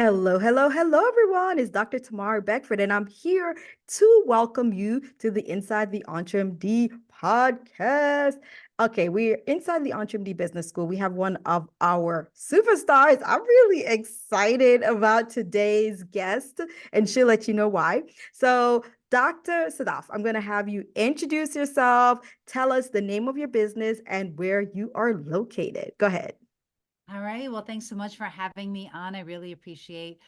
Hello, hello, hello, everyone. It's Dr. Tamara Beckford, and I'm here to welcome you to the Inside the EntreMD podcast. Okay, we're inside the EntreMD Business School. We have one of our superstars. I'm really excited about today's guest, and she'll let you know why. So, Dr. Sadaf, I'm going to have you introduce yourself, tell us the name of your business, and where you are located. Go ahead. All right. Well, thanks so much for having me on. I really appreciate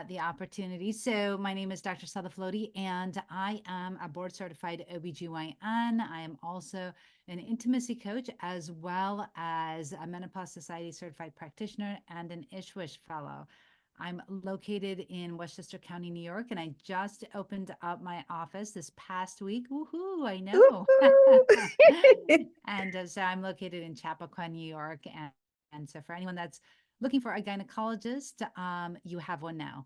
the opportunity. So, my name is Dr. Sadaf Lodhi, and I am a board certified OBGYN. I am also an intimacy coach, as well as a Menopause Society certified practitioner and an ISHWISH fellow. I'm located in Westchester County, New York, and I just opened up my office this past week. Woohoo, I know. And so I'm located in Chappaqua, New York. And so for anyone that's looking for a gynecologist, you have one now.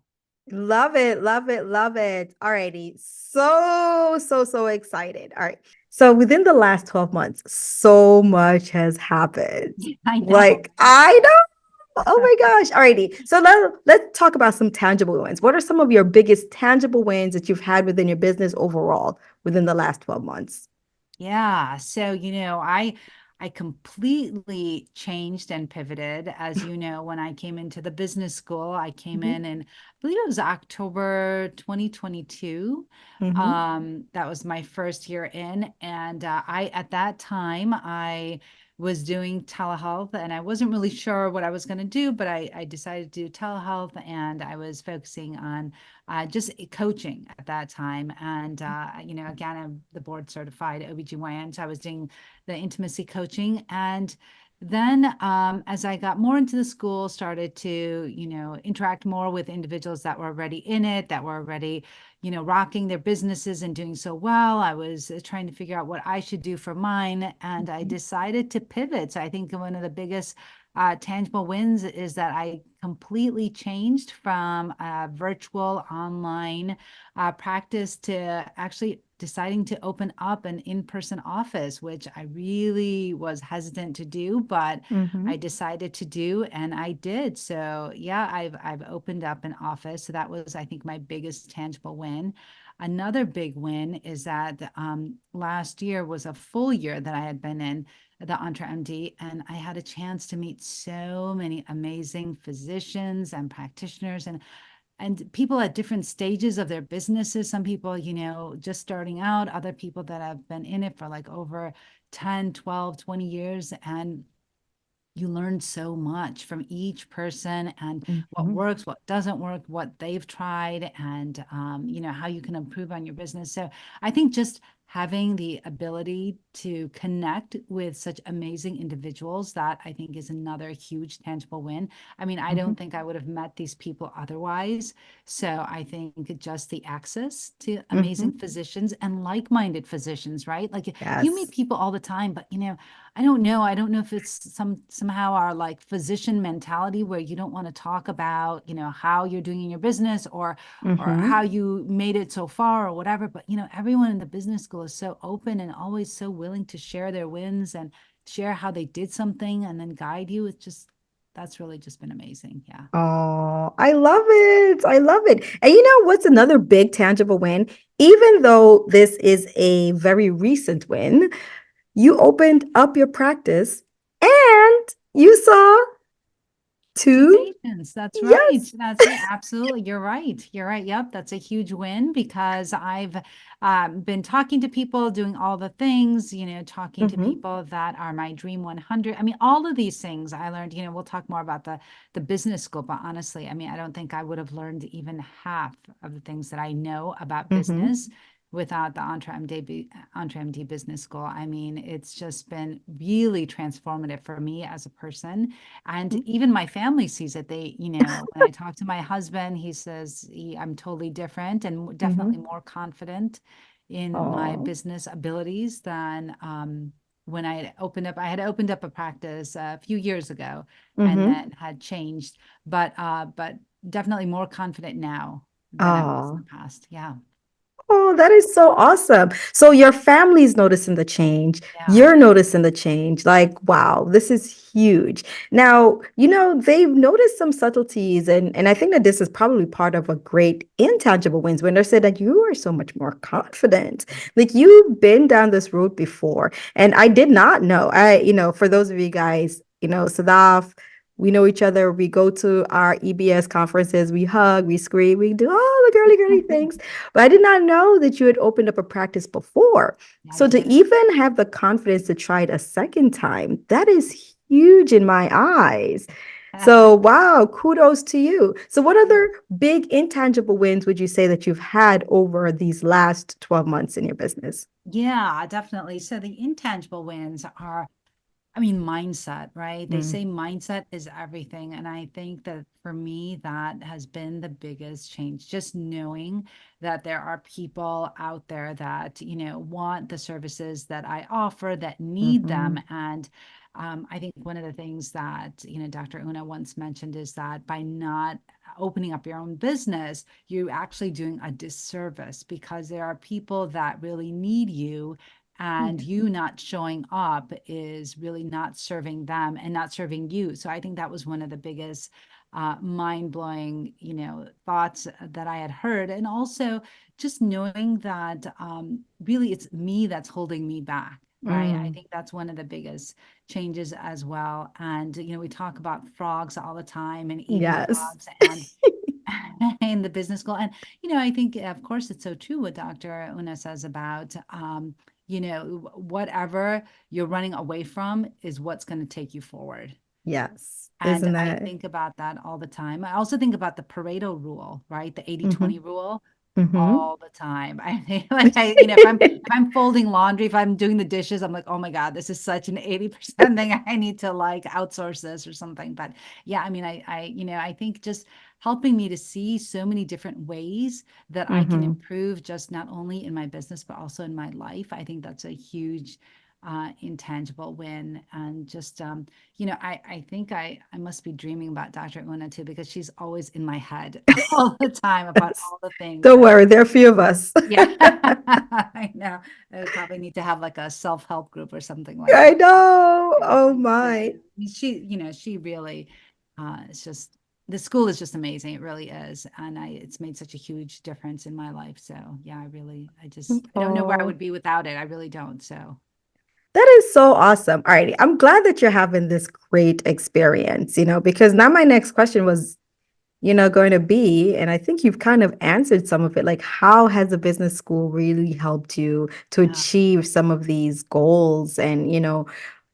Love it, love it, love it. Alrighty. So excited. All right. So within the last 12 months, so much has happened. I know. Like, I know. Oh my gosh. Alrighty. So let's talk about some tangible wins. What are some of your biggest tangible wins that you've had within your business overall within the last 12 months? Yeah. So, I completely changed and pivoted. As you know, when I came into the business school, I came Mhm, in and I believe it was October 2022. mhm, That was my first year in. And at that time, I was doing telehealth and I wasn't really sure what I was going to do, but I decided to do telehealth and I was focusing on just coaching at that time. And, again, I'm the board certified OBGYN. So I was doing the intimacy coaching. And then as I got more into the school, started to, interact more with individuals that were already in it, that were already, rocking their businesses and doing so well. I was trying to figure out what I should do for mine. And I mhm, decided to pivot. So I think one of the biggest tangible wins is that I completely changed from virtual online practice to actually deciding to open up an in-person office, which I really was hesitant to do, but I mhm, decided to do, and I did. So yeah, I've opened up an office. So that was, I think, my biggest tangible win. Another big win is that last year was a full year that I had been in the EntreMD, and I had a chance to meet so many amazing physicians and practitioners and people at different stages of their businesses. Some people, just starting out, other people that have been in it for like over 10, 12, 20 years. And you learn so much from each person and what mhm, works, what doesn't work, what they've tried, and how you can improve on your business. So I think just having the ability to connect with such amazing individuals, that I think is another huge tangible win. I mean, I mhm. don't think I would have met these people otherwise. So I think just the access to amazing Mhm. physicians and like-minded physicians, right? Like you meet Yes. people all the time, but I don't know. I don't know if it's somehow our like physician mentality where you don't want to talk about, how you're doing in your business or how Mhm. you made it so far or whatever. But everyone in the business school is so open and always so willing to share their wins and share how they did something and then guide you. It's just that's really just been amazing. Yeah. Oh, I love it. I love it. And you know what's another big tangible win? Even though this is a very recent win, you opened up your practice and you saw Two two. patients. That's right. Yes. That's it. Absolutely. You're right. You're right. Yep. That's a huge win because I've been talking to people, doing all the things, talking to Hmm. people that are my dream 100. I mean, all of these things I learned, we'll talk more about the business school, but honestly, I mean, I don't think I would have learned even half of the things that I know about Hmm. business without the EntreMD Business School. I mean, it's just been really transformative for me as a person, and even my family sees it. When I talk to my husband, he says I'm totally different and definitely Hmm. more confident in my Oh. business abilities than when I had opened up a practice a few years ago and Hmm. then had changed, but definitely more confident now than I was in Oh. the past. Yeah. Oh, that is so awesome. So your family's noticing the change. Yeah. You're noticing the change. Like, wow, this is huge. Now, they've noticed some subtleties, and I think that this is probably part of a great intangible wins when they said that you are so much more confident. Like you've been down this road before. And I did not know. For those of you guys, Sadaf, we know each other. We go to our EBS conferences, we hug, we scream, we do all the girly, girly things. But I did not know that you had opened up a practice before. I So to did. even have the confidence to try it a second time, that is huge in my eyes. So, wow, kudos to you. So, what other big intangible wins would you say that you've had over these last 12 months in your business? Yeah, definitely. So the intangible wins are, I mean, mindset, right? They Mm, say mindset is everything. And I think that for me, that has been the biggest change. Just knowing that there are people out there that, want the services that I offer, that need them. mhm, And I think one of the things that, Dr. Una once mentioned is that by not opening up your own business, you're actually doing a disservice because there are people that really need you, and yeah. you not showing up is really not serving them and not serving you. So I think that was one of the biggest mind-blowing, thoughts that I had heard. And also just knowing that really it's me that's holding me back. Right. I Mm, think that's one of the biggest changes as well. And, we talk about frogs all the time and eating yes. frogs and in the business school. And, I think, of course, it's so true what Dr. Una says about, whatever you're running away from is what's going to take you forward. Yes. And Isn't I that? think about that all the time. I also think about the Pareto rule, right? The 80-20 Hmm. rule Hmm. all the time. I think like if I'm folding laundry, if I'm doing the dishes, I'm like, oh my God, this is such an 80% thing. I need to like outsource this or something. But yeah, I mean, I think just helping me to see so many different ways that I can Hmm. improve just not only in my business, but also in my life. I think that's a huge intangible win. And just I think I must be dreaming about Dr. Una too, because she's always in my head all the time about all the things Don't that, worry, there are a few of us. yeah, I know. I probably need to have like a self-help group or something like I that. know. Oh Yeah, my. she really, it's just, the school is just amazing. It really is. And it's made such a huge difference in my life. So yeah, I don't know where I Oh, would be without it. I really don't. So that is so awesome. All righty. I'm glad that you're having this great experience, because now my next question was, going to be, and I think you've kind of answered some of it, like how has the business school really helped you to yeah. achieve some of these goals and,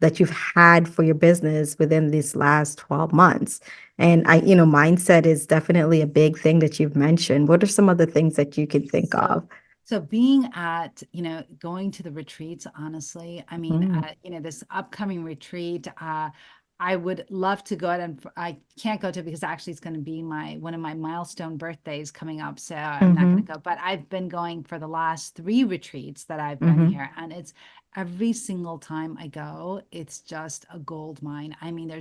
that you've had for your business within these last 12 months? And mindset is definitely a big thing that you've mentioned. What are some other things that you can think So, of? so being at, going to the retreats, honestly, I mean, Mm, this upcoming retreat, I would love to go out, and I can't go to because actually it's going to be one of my milestone birthdays coming up. So I'm not going mm-hmm, to go, but I've been going for the last 3 retreats that I've been mm-hmm, here. And it's every single time I go, it's just a gold mine. I mean,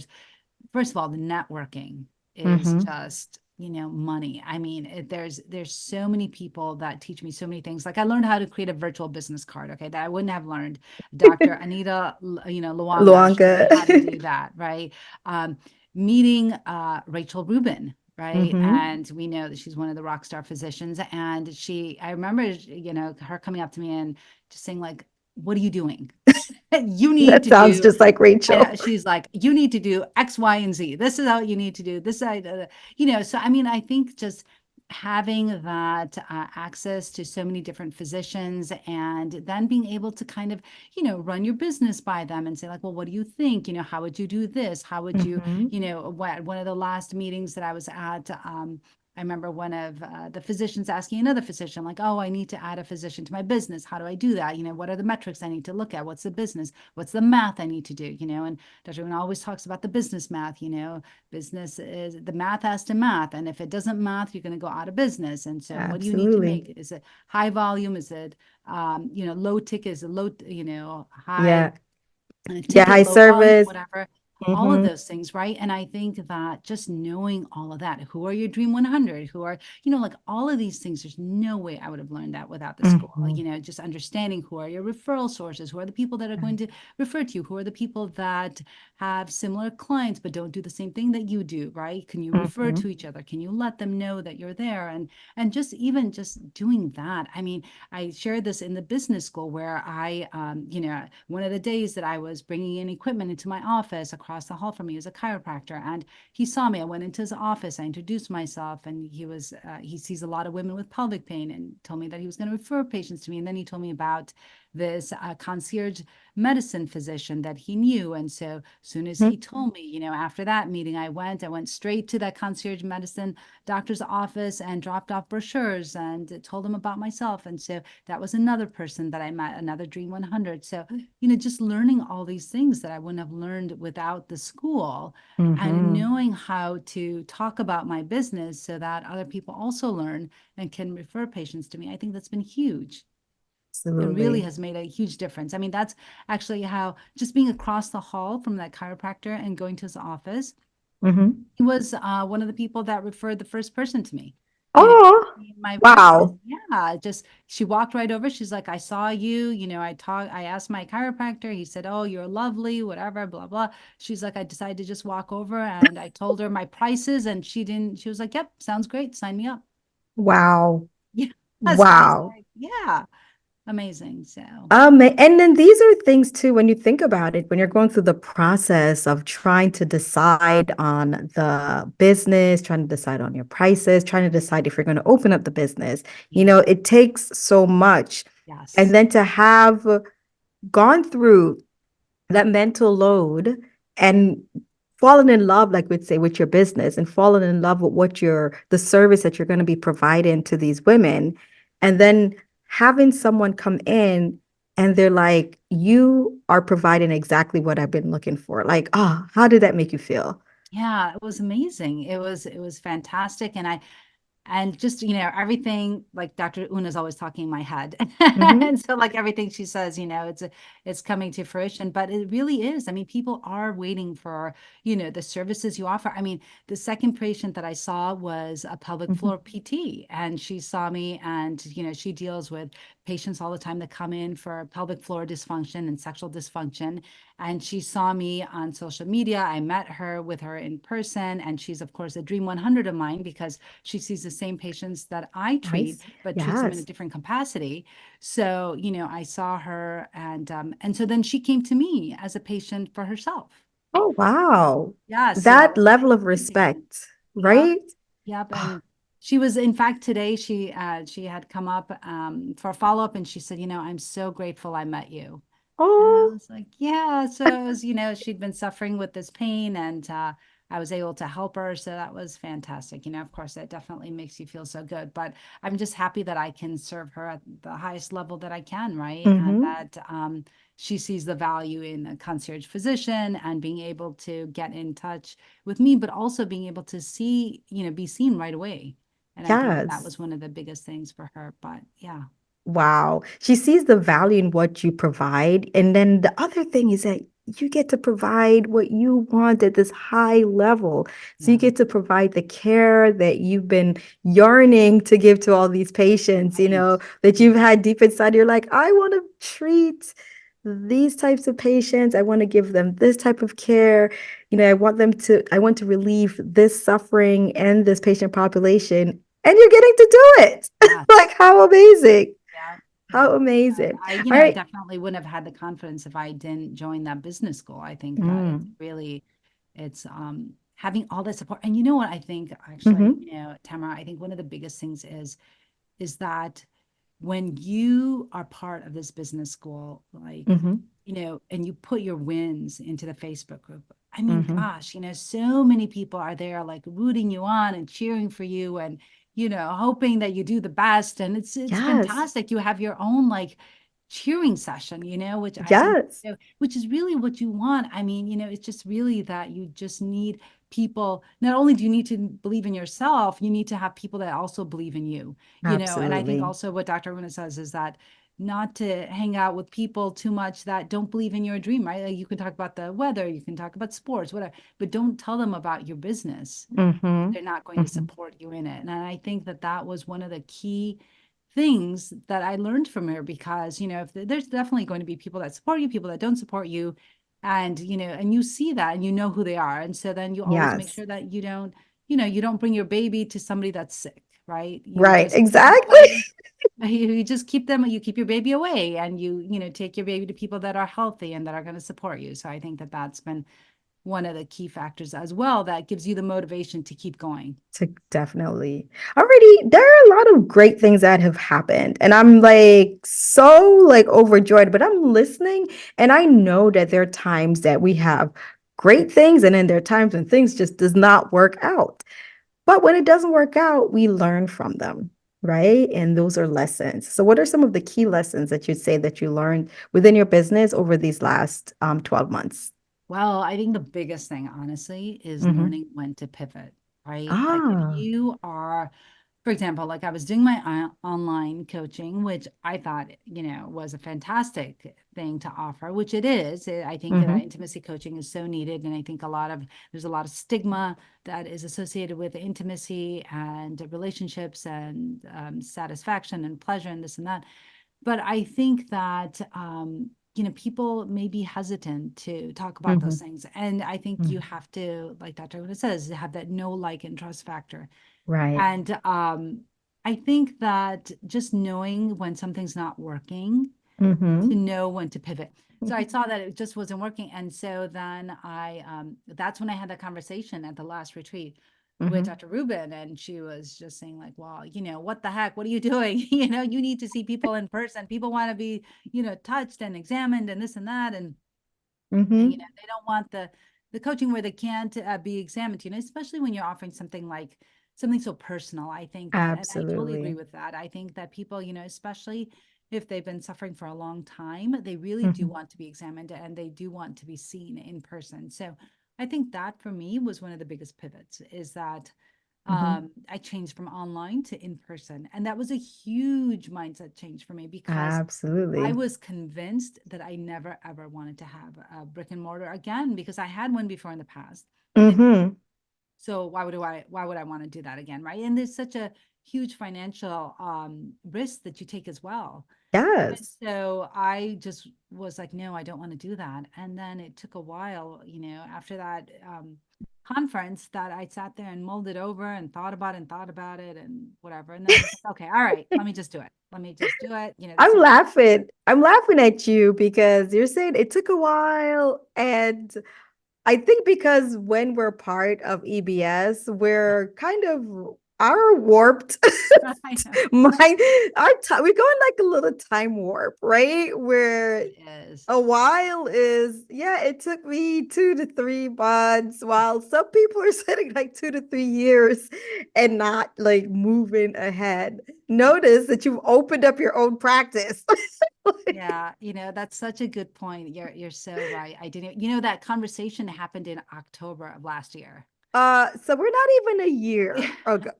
first of all, the networking is mm-hmm. just, money. I mean, there's so many people that teach me so many things. Like I learned how to create a virtual business card, okay, that I wouldn't have learned. Dr. Anita, Luanga showed me Luanka. how to do that, right? Um, Meeting Rachel Rubin, right? Mm-hmm. And we know that she's one of the rock star physicians. And I remember, her coming up to me and just saying like, what are you doing? You need That to sounds do, just like Rachel. she's like, you need to do X, Y, and Z. This is how you need to do this. So I mean, I think just having that access to so many different physicians, and then being able to kind of, run your business by them and say like, well, what do you think? How would you do this? How would you, Mm-hmm. one of the last meetings that I was at, I remember one of the physicians asking another physician, like, oh, I need to add a physician to my business. How do I do that? What are the metrics I need to look at? What's the business? What's the math I need to do? And Dr. Wynn always talks about the business math, business is the math has to math. And if it doesn't math, you're going to go out of business. And so what do you need to Absolutely. make? Is it high volume? Is it, low ticket? Is it low, high Yeah. Yeah, ticket, high low volume, service. whatever. all of Mm-hmm. those things, right? And I think that just knowing all of that, who are your Dream 100, who are, like all of these things, there's no way I would have learned that without the school. Mm-hmm. Just understanding who are your referral sources, who are the people that are going to refer to you, who are the people that have similar clients but don't do the same thing that you do, right? Can you refer Mm-hmm. to each other? Can you let them know that you're there? And just even just doing that. I mean, I shared this in the business school where one of the days that I was bringing in equipment into my office across the hall from me is a chiropractor, and he saw me. I went into his office, I introduced myself, and he sees a lot of women with pelvic pain, and told me that he was going to refer patients to me. And then he told me about this concierge medicine physician that he knew. And so as soon as he told me, after that meeting, I went straight to that concierge medicine doctor's office and dropped off brochures and told him about myself. And so that was another person that I met, another Dream 100. So, just learning all these things that I wouldn't have learned without the school, and Mm-hmm. knowing how to talk about my business so that other people also learn and can refer patients to me. I think that's been huge and really Absolutely. has made a huge difference. I mean, that's actually how just being across the hall from that chiropractor and going to his office, Mm-hmm. he was one of the people that referred the first person to me. Oh, My first person, wow. yeah, just she walked right over. She's like, I saw you, I asked my chiropractor. He said, oh, you're lovely, whatever, blah, blah. She's like, I decided to just walk over and I told her my prices and she was like, yep, sounds great. Sign me up. Wow. Yeah. So I was Wow. like, yeah, amazing. So, And then these are things too, when you think about it, when you're going through the process of trying to decide on the business, trying to decide on your prices, trying to decide if you're going to open up the business, yeah, it takes so much. And yes. then to have gone through that mental load and fallen in love, like we'd say, with your business and fallen in love with the service that you're going to be providing to these women. And then having someone come in and they're like, you are providing exactly what I've been looking for. Like, oh, how did that make you feel? Yeah, it was amazing. It was fantastic. And just, everything, like Dr. Una's always talking in my head. Mm-hmm. And so like everything she says, it's coming to fruition, but it really is. I mean, people are waiting for, the services you offer. I mean, the second patient that I saw was a pelvic Mm-hmm. floor PT, and she saw me, and, she deals with patients all the time that come in for pelvic floor dysfunction and sexual dysfunction. And she saw me on social media. I met her with her in person, and she's of course a Dream 100 of mine because she sees the same patients that I I treat, see. but treats them in a Yes. different capacity. So, I saw her, and so then she came to me as a patient for herself. Oh, wow. Yeah, so that That was level of amazing. respect, Yep, right? yep. Ah, And she was, in fact, today she had come up for a follow-up, and she said, I'm so grateful I met you. And I oh, was like, yeah. So it was, she'd been suffering with this pain, and I was able to help her. So that was fantastic. Of course, that definitely makes you feel so good. But I'm just happy that I can serve her at the highest level that I can, right? And mm-hmm. that she sees the value in a concierge physician and being able to get in touch with me, but also being able to see, be seen right away. And I think that Yes. was one of the biggest things for her. But yeah, Wow. She sees the value in what you provide. And then the other thing is that you get to provide what you want at this high level. So you yeah, get to provide the care that you've been yearning to give to all these patients, right. that you've Yeah. had deep inside. You're like, I want to treat these types of patients. I want to give them this type of care. I want to relieve this suffering and this patient population. And you're getting to do it. Yes. Like, how amazing. Yeah, yeah. How amazing. All I right. definitely wouldn't have had the confidence if I didn't join that business school. I think that Mm, it's having all that support. And you know what I think actually, hmm Tamara, I think one of the biggest things is that when you are part of this business school, like, hmm and you put your wins into the Facebook group, I mean, hmm gosh, so many people are there like rooting you on and cheering for you and, hoping that you do the best. And it's Yes. fantastic. You have your own like cheering session, which I think, Yes. which is really what you want. I mean, it's just really that you just need people. Not only do you need to believe in yourself, you need to have people that also believe in you, and I think Absolutely. also what Dr. Runa says is that not to hang out with people too much that don't believe in your dream, right? Like you can talk about the weather, you can talk about sports, whatever, but don't tell them about your business. Mm-hmm. They're not going to Mm-hmm. support you in it. And I think that that was one of the key things that I learned from her, because, if there's definitely going to be people that support you, people that don't support you, and, and you see that and you know who they are. And so then you always make Yes. sure that you don't bring your baby to somebody that's sick, right? You Right. just keep them Exactly. away. You just keep them, you keep your baby away, and take your baby to people that are healthy and that are going to support you. So I think that that's been one of the key factors as well that gives you the motivation to keep going. Definitely. Already, there are a lot of great things that have happened, and I'm like so like overjoyed, but I'm listening and I know that there are times that we have great things and then there are times when things just does not work out. But when it doesn't work out, we learn from them, right? And those are lessons. So what are some of the key lessons that you'd say that you learned within your business over these last 12 months? Well, I think the biggest thing, honestly, is Hmm. learning when to pivot, right? Like if Ah. you are, for example, like I was doing my online coaching, which I thought, was a fantastic thing to offer, which it is. I think that Hmm. intimacy coaching is so needed. And I think there's a lot of stigma that is associated with intimacy and relationships and satisfaction and pleasure and this and that. But I think that, people may be hesitant to talk about those Hmm. things. And I think you have to, like Dr. Luna says, have that know, like, and trust factor. Right. And I think that just knowing when something's not working, to Hmm. know when to pivot. So I saw that it just wasn't working. And so then that's when I had that conversation at the last retreat with Hmm. Dr. Rubin. And she was just saying, like, well, what the heck? What are you doing? You need to see people in person. People want to be, touched and examined and this and that. And Hmm. they don't want the coaching where they can't be examined, especially when you're offering something like something so personal. I think that, and I totally agree Absolutely. with that. I think that people, especially if they've been suffering for a long time, they really do Hmm. want to be examined and they do want to be seen in person. So I think that for me was one of the biggest pivots, is that Hmm. I changed from online to in person. And that was a huge mindset change for me, because I Absolutely. was convinced that I never ever wanted to have a brick and mortar again, because I had one before in the past and it failed. Hmm. So why would I want to do that again, right? And there's such a huge financial risk that you take as well. And Yes. so I just was like, no, I don't want to do that. And then it took a while, after that conference, that I sat there and mulled it over and thought about it and whatever. And then I was like, okay, all right, let me just do it. Let me just do it. This I'm is laughing. I'm laughing at you because you're saying it took a while. And I think because when we're part of EBS, we're kind of our warped I know mind, our time, we go in like a little time warp, right? Where it is. a Yeah. while is, yeah, it took me 2 to 3 months, while some people are sitting like 2 to 3 years and not like moving ahead. Notice that you've opened up your own practice. Like, Yeah, that's such a good point. You're so right. I didn't, that conversation happened in October of last year. so we're not even a year Yeah. ago.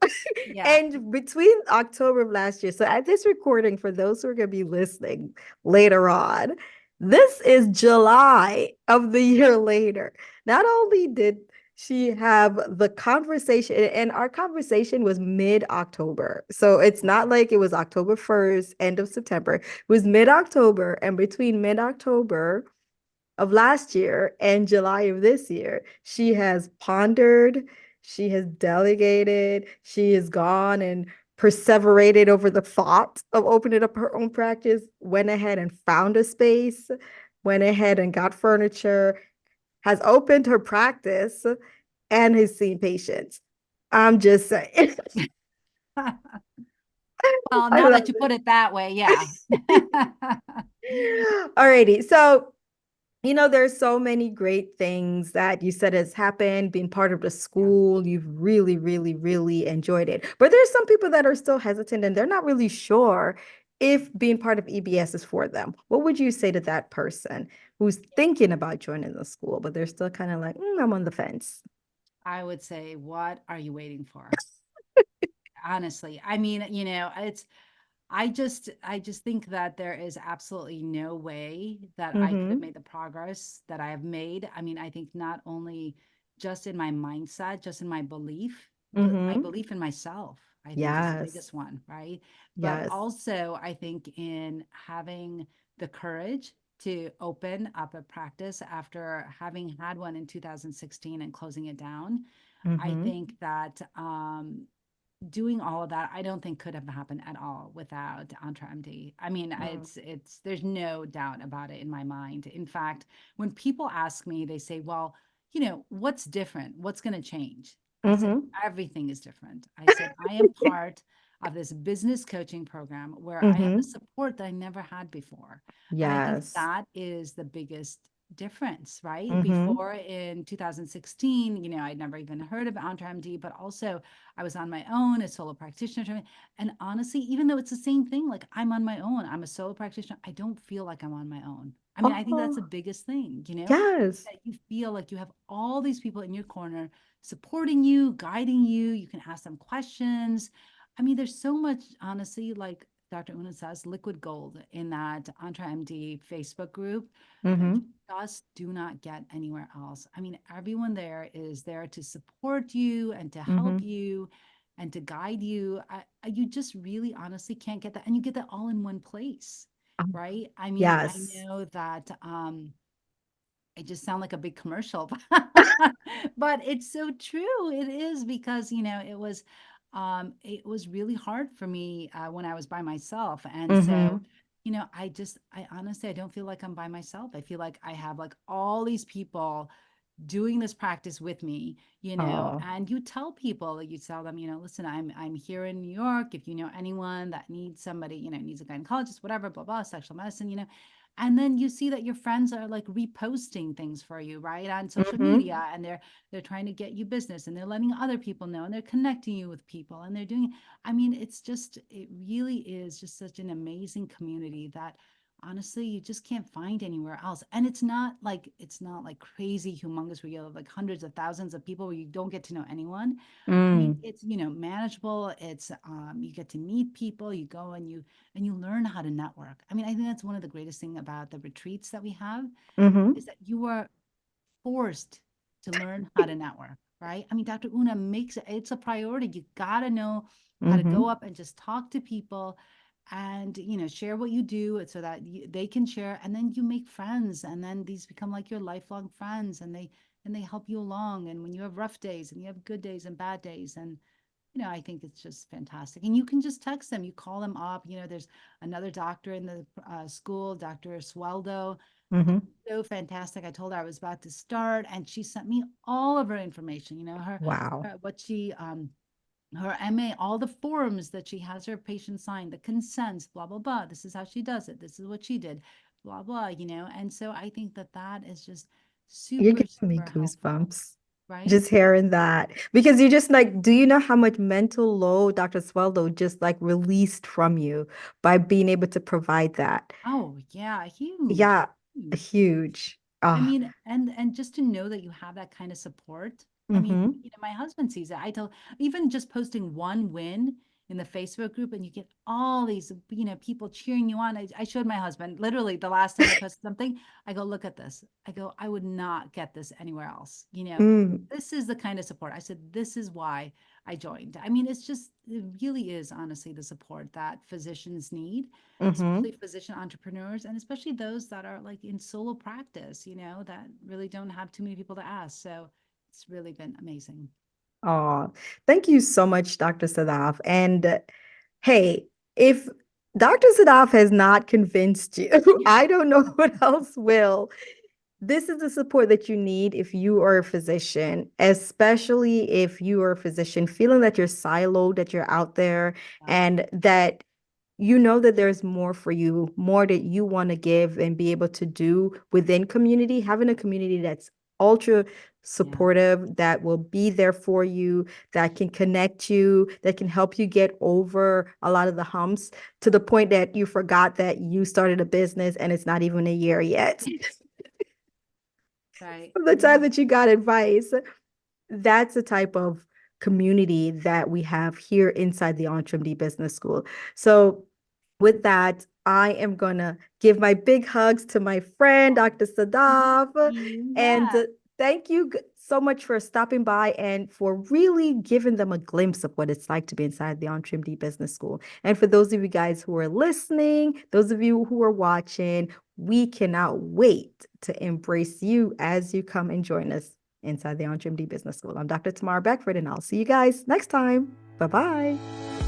Yeah. And between October of last year, so at this recording, for those who are going to be listening later on, this is July of the year later. Not only did she have the conversation, and our conversation was mid-October. So it's not like it was October 1st, end of September. It was mid-October. And between mid-October of last year and July of this year, she has pondered, she has delegated, she has gone and perseverated over the thought of opening up her own practice, went ahead and found a space, went ahead and got furniture, has opened her practice, and has seen patients. I'm just saying. Well, I now love that you put it. it that way, yeah. Alrighty. So there's so many great things that you said has happened, being part of the Yeah. school. You've really, really, really enjoyed it. But there's some people that are still hesitant and they're not really sure if being part of EBS is for them. What would you say to that person who's thinking about joining the school, but they're still kind of like, I'm on the fence? I would say, what are you waiting for? Honestly. I mean, I just think that there is absolutely no way that I could have Mm-hmm. made the progress that I have made. I mean, I think not only just in my mindset, just in my belief, my Mm-hmm. belief in myself, I think is the Yes. biggest one, right? But Yes. also, I think in having the courage to open up a practice after having had one in 2016 and closing it down, I Mm-hmm. think that doing all of that, I don't think could have happened at all without EntreMD. I mean, Mm. there's no doubt about it in my mind. In fact, when people ask me, they say, well, what's different? What's going to change? I said, Mm-hmm. everything is different. I said, I am part of this business coaching program where I have the Mm-hmm. support that I never had before. And I think Yes. that is the biggest difference, right? Mm-hmm. Before in 2016, I'd never even heard of EntreMD, but also I was on my own, a solo practitioner. And honestly, even though it's the same thing, like I'm on my own, I'm a solo practitioner, I don't feel like I'm on my own. I mean, I think that's the Oh, biggest thing, yes. that you feel like you have all these people in your corner supporting you, guiding you. You can ask them questions. I mean, there's so much, honestly, like Dr. Una says, liquid gold in that EntreMD Facebook group that you Mm-hmm. just do not get anywhere else. I mean, everyone there is there to support you and to help Mm-hmm. you and to guide you. You just really honestly can't get that. And you get that all in one place, Oh, right? I mean, I yes. know that I just sound like a big commercial, but it's so true. It is because, it was really hard for me when I was by myself. And so, Mm-hmm. I honestly, I don't feel like I'm by myself. I feel like I have like all these people doing this practice with me, Oh. and you tell people, you tell them, listen, I'm here in New York. If you know anyone that needs somebody, needs a gynecologist, whatever, blah, blah, sexual medicine, and then you see that your friends are like reposting things for you, right, on social Mm-hmm. media, and they're trying to get you business, and they're letting other people know, and they're connecting you with people, and they're doing, I mean, it really is just such an amazing community that honestly you just can't find anywhere else. And it's not like crazy humongous where you have like hundreds of thousands of people where you don't get to know anyone. I mean, Mm. it's manageable. It's you get to meet people, you go and you learn how to network. I mean, I think that's one of the greatest thing about the retreats that we have Mm-hmm. is that you are forced to learn how to network, right? I mean, Dr. Una makes it's a priority. You got to know how to Mm-hmm. go up and just talk to people and, share what you do so that they can share, and then you make friends, and then these become like your lifelong friends, and they help you along, and when you have rough days and you have good days and bad days, and I think it's just fantastic. And you can just text them, you call them up. There's another doctor in the school, Dr. Sweldo. Mm-hmm. So fantastic. I told her I was about to start, and she sent me all of her information, Wow. what she, her MA, all the forms that she has her patients sign, the consents, blah, blah, blah. This is how she does it. This is what she did, blah, blah, And so I think that that is just You're super, giving me super helpful, goosebumps right? just hearing that. Because you just like, do you know how much mental load Dr. Sweldo just like released from you by being able to provide that? Oh, yeah, huge, Yeah, huge. huge. I Ah, mean, and just to know that you have that kind of support. I mean, mm-hmm. my husband sees it. I tell even just posting one win in the Facebook group and you get all these, people cheering you on. I showed my husband literally the last time I posted something. I go, look at this. I go, I would not get this anywhere else. Mm, This is the kind of support. I said, this is why I joined. I mean, it really is honestly the support that physicians need, mm-hmm. especially physician entrepreneurs, and especially those that are like in solo practice, that really don't have too many people to ask. So it's really been amazing. Oh, thank you so much, Dr. Sadaf. And hey, if Dr. Sadaf has not convinced you, I don't know what else will. This is the support that you need if you are a physician, especially if you are a physician feeling that you're siloed, that you're out there, Yeah. and that you know that there's more for you, more that you want to give and be able to do within community, having a community that's ultra Yeah. supportive, that will be there for you, that can connect you, that can help you get over a lot of the humps to the point that you forgot that you started a business and it's not even a year yet. Right. From the time No. that you got advice, that's the type of community that we have here inside the EntreMD Business School. So with that, I am going to give my big hugs to my friend, Dr. Sadaf. And Yeah. thank you so much for stopping by and for really giving them a glimpse of what it's like to be inside the EntreMD Business School. And for those of you guys who are listening, those of you who are watching, we cannot wait to embrace you as you come and join us inside the EntreMD Business School. I'm Dr. Tamara Beckford, and I'll see you guys next time. Bye bye.